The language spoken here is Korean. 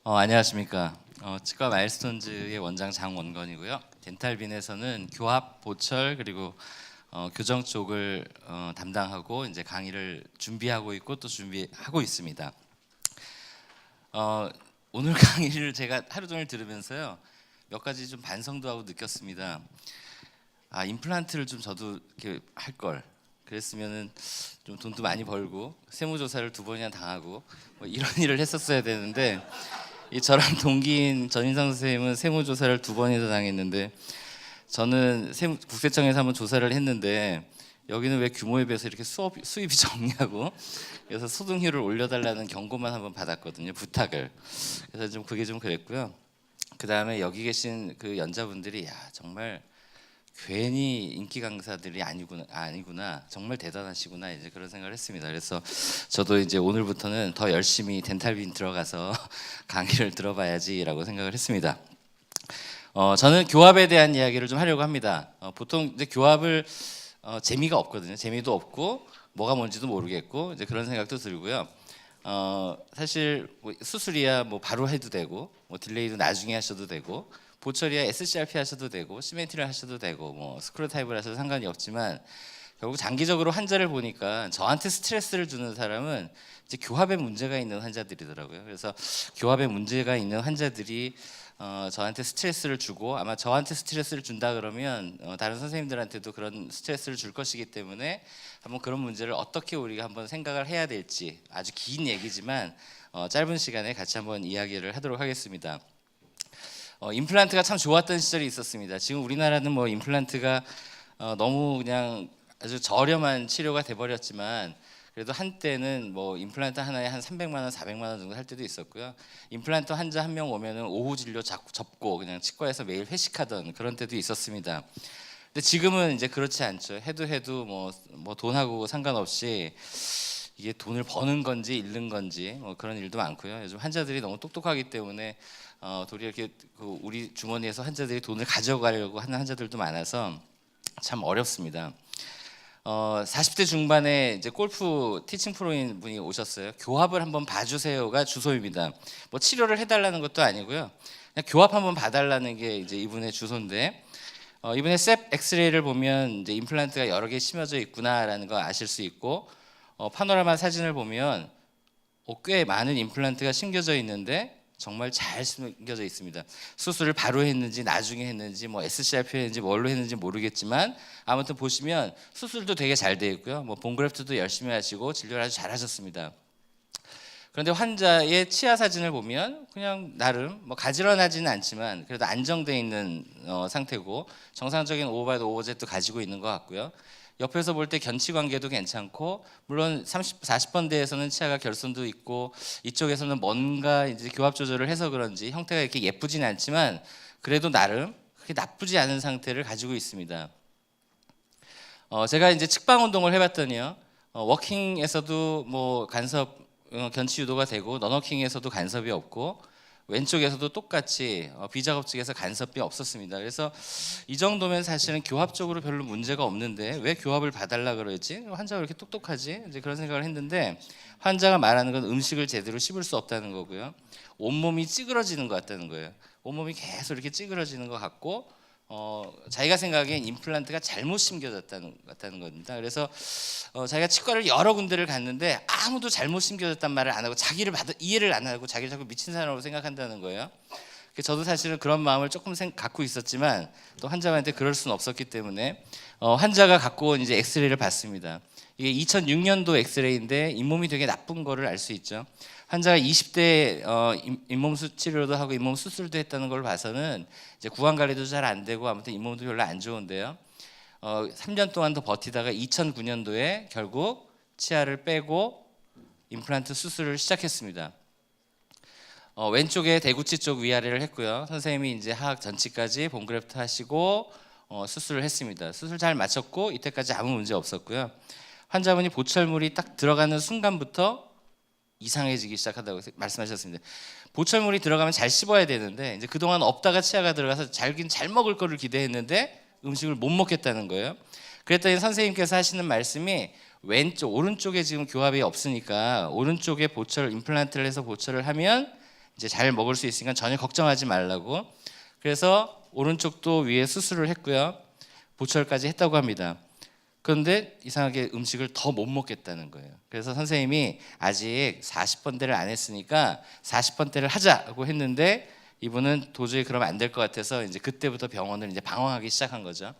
안녕하십니까. 치과 마일스톤즈의 원장 장원건이고요. 덴탈빈에서는 교합, 보철 그리고 교정 쪽을 담당하고 이제 강의를 준비하고 있고 또 준비하고 있습니다. 오늘 강의를 제가 하루 종일 들으면서요 몇 가지 좀 반성도 하고 느꼈습니다. 임플란트를 좀 저도 이렇게 할 걸. 그랬으면은 좀 돈도 많이 벌고 세무조사를 2번이나 당하고 뭐 이런 일을 했었어야 되는데. 저랑 동기인 전인상 선생님은 세무조사를 2번이나 당했는데 저는 국세청에서 한번 조사를 했는데 여기는 왜 규모에 비해서 이렇게 수입이 적냐고 그래서 소득률을 올려달라는 경고만 한번 받았거든요, 부탁을. 그래서 좀 그게 좀 그랬고요. 그 다음에 여기 계신 그 연자분들이 정말 괜히 인기 강사들이 아니구나 정말 대단하시구나 이제 그런 생각을 했습니다. 그래서 저도 이제 오늘부터는 더 열심히 덴탈빈 들어가서 강의를 들어봐야지라고 생각을 했습니다. 저는 교합에 대한 이야기를 좀 하려고 합니다. 보통 이제 교합을 재미가 없거든요. 재미도 없고 뭐가 뭔지도 모르겠고 이제 그런 생각도 들고요. 사실 뭐 수술이야 뭐 바로 해도 되고 뭐 딜레이도 나중에 하셔도 되고 보철이야 SCRP 하셔도 되고 시멘트를 하셔도 되고 뭐 스크류 타입을 하셔도 상관이 없지만 결국 장기적으로 환자를 보니까 저한테 스트레스를 주는 사람은 이제 교합에 문제가 있는 환자들이더라고요. 그래서 교합에 문제가 있는 환자들이 저한테 스트레스를 주고 아마 저한테 스트레스를 준다 그러면 다른 선생님들한테도 그런 스트레스를 줄 것이기 때문에 한번 그런 문제를 어떻게 우리가 한번 생각을 해야 될지 아주 긴 얘기지만 짧은 시간에 같이 한번 이야기를 하도록 하겠습니다. 임플란트가 참 좋았던 시절이 있었습니다. 지금 우리나라는 뭐 임플란트가 너무 그냥 아주 저렴한 치료가 돼버렸지만 그래도 한때는 뭐 임플란트 하나에 한 300만 원, 400만 원 정도 할 때도 있었고요. 임플란트 환자 한 명 오면은 오후 진료 접고 그냥 치과에서 매일 회식하던 그런 때도 있었습니다. 근데 지금은 이제 그렇지 않죠. 해도 뭐 돈하고 상관없이 이게 돈을 버는 건지 잃는 건지 뭐 그런 일도 많고요. 요즘 환자들이 너무 똑똑하기 때문에 도리어 이렇게 우리 주머니에서 환자들이 돈을 가져가려고 하는 환자들도 많아서 참 어렵습니다. 40대 중반에 이제 골프 티칭 프로인 분이 오셨어요. 교합을 한번 봐주세요가 주소입니다. 뭐 치료를 해달라는 것도 아니고요. 그냥 교합 한번 봐달라는 게 이제 이분의 주소인데 이분의 셉 엑스레이를 보면 이제 임플란트가 여러 개 심어져 있구나라는 거 아실 수 있고 파노라마 사진을 보면 꽤 많은 임플란트가 심겨져 있는데 정말 잘 심겨져 있습니다. 수술을 바로 했는지 나중에 했는지 뭐 SCRP 했는지 뭘로 했는지 모르겠지만 아무튼 보시면 수술도 되게 잘 되어 있고요. 뭐 본그래프트도 열심히 하시고 진료를 아주 잘 하셨습니다. 그런데 환자의 치아 사진을 보면 그냥 나름 뭐 가지런하지는 않지만 그래도 안정되어 있는 상태고 정상적인 오버바이드 오버젯도 가지고 있는 것 같고요. 옆에서 볼 때 견치 관계도 괜찮고 물론 40번대에서는 치아가 결손도 있고 이쪽에서는 뭔가 이제 교합 조절을 해서 그런지 형태가 이렇게 예쁘진 않지만 그래도 나름 그렇게 나쁘지 않은 상태를 가지고 있습니다. 제가 이제 측방 운동을 해봤더니요. 워킹에서도 뭐 간섭 견치 유도가 되고 너너킹에서도 간섭이 없고 왼쪽에서도 똑같이 비작업 측에서 간섭이 없었습니다. 그래서 이 정도면 사실은 교합적으로 별로 문제가 없는데 왜 교합을 봐달라 그러지? 환자가 왜 이렇게 똑똑하지? 이제 그런 생각을 했는데 환자가 말하는 건 음식을 제대로 씹을 수 없다는 거고요. 온몸이 찌그러지는 것 같다는 거예요. 온몸이 계속 이렇게 찌그러지는 것 같고 자기가 생각엔 임플란트가 잘못 심겨졌다는 겁니다. 그래서 자기가 치과를 여러 군데를 갔는데 아무도 잘못 심겨졌단 말을 안 하고 자기를 이해를 안 하고 자기를 자꾸 미친 사람으로 생각한다는 거예요. 저도 사실은 그런 마음을 조금 갖고 있었지만 또 환자한테 그럴 수는 없었기 때문에 환자가 갖고 온 이제 엑스레이를 봤습니다. 이게 2006년도 엑스레이인데 잇몸이 되게 나쁜 거를 알 수 있죠. 환자가 20대 잇몸 치료도 하고 잇몸 수술도 했다는 걸 봐서는 이제 구강 관리도 잘 안 되고 아무튼 잇몸도 별로 안 좋은데요. 3년 동안 더 버티다가 2009년도에 결국 치아를 빼고 임플란트 수술을 시작했습니다. 왼쪽에 대구치 쪽 위아래를 했고요. 선생님이 이제 하악 전치까지 본그래프트 하시고 수술을 했습니다. 수술 잘 마쳤고 이때까지 아무 문제 없었고요. 환자분이 보철물이 딱 들어가는 순간부터 이상해지기 시작하다고 말씀하셨습니다. 보철물이 들어가면 잘 씹어야 되는데 이제 그동안 없다가 치아가 들어가서 잘 먹을 거를 기대했는데 음식을 못 먹겠다는 거예요. 그랬더니 선생님께서 하시는 말씀이 오른쪽에 지금 교합이 없으니까 오른쪽에 보철 임플란트를 해서 보철을 하면 이제 잘 먹을 수 있으니까 전혀 걱정하지 말라고. 그래서 오른쪽도 위에 수술을 했고요. 보철까지 했다고 합니다. 그런데 이상하게 음식을 더 못 먹겠다는 거예요. 그래서 선생님이 아직 40번대를 안 했으니까 40번대를 하자고 했는데 이분은 도저히 그러면 안 될 것 같아서 이제 그때부터 병원을 이제 방황하기 시작한 거죠.